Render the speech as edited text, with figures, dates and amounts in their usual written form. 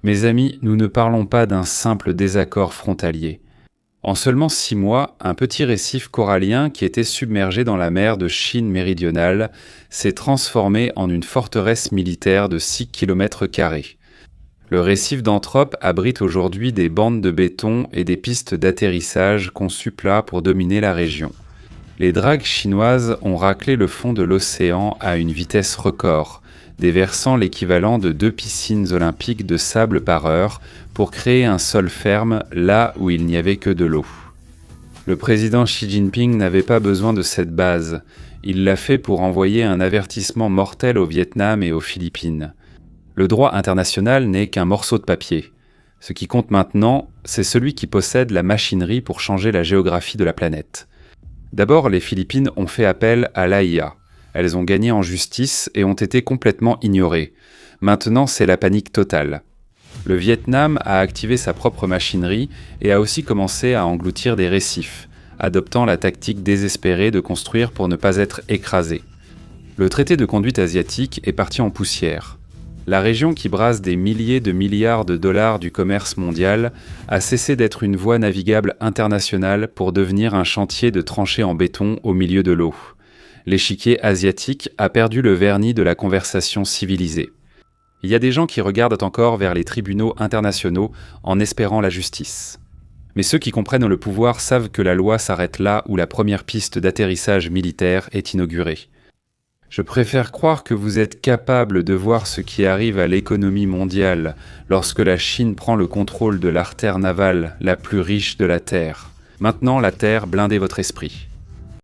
Mes amis, nous ne parlons pas d'un simple désaccord frontalier. En seulement 6 mois, un petit récif corallien qui était submergé dans la mer de Chine méridionale s'est transformé en une forteresse militaire de 6 km². Le récif d'Anthrope abrite aujourd'hui des bandes de béton et des pistes d'atterrissage conçues plats pour dominer la région. Les dragues chinoises ont raclé le fond de l'océan à une vitesse record, déversant l'équivalent de 2 piscines olympiques de sable par heure pour créer un sol ferme là où il n'y avait que de l'eau. Le président Xi Jinping n'avait pas besoin de cette base. Il l'a fait pour envoyer un avertissement mortel au Vietnam et aux Philippines. Le droit international n'est qu'un morceau de papier. Ce qui compte maintenant, c'est celui qui possède la machinerie pour changer la géographie de la planète. D'abord, les Philippines ont fait appel à l'AIA. Elles ont gagné en justice et ont été complètement ignorées. Maintenant, c'est la panique totale. Le Vietnam a activé sa propre machinerie et a aussi commencé à engloutir des récifs, adoptant la tactique désespérée de construire pour ne pas être écrasé. Le traité de conduite asiatique est parti en poussière. La région qui brasse des milliers de milliards de dollars du commerce mondial a cessé d'être une voie navigable internationale pour devenir un chantier de tranchées en béton au milieu de l'eau. L'échiquier asiatique a perdu le vernis de la conversation civilisée. Il y a des gens qui regardent encore vers les tribunaux internationaux en espérant la justice. Mais ceux qui comprennent le pouvoir savent que la loi s'arrête là où la première piste d'atterrissage militaire est inaugurée. Je préfère croire que vous êtes capable de voir ce qui arrive à l'économie mondiale lorsque la Chine prend le contrôle de l'artère navale la plus riche de la Terre. Maintenant, la Terre, blindez votre esprit.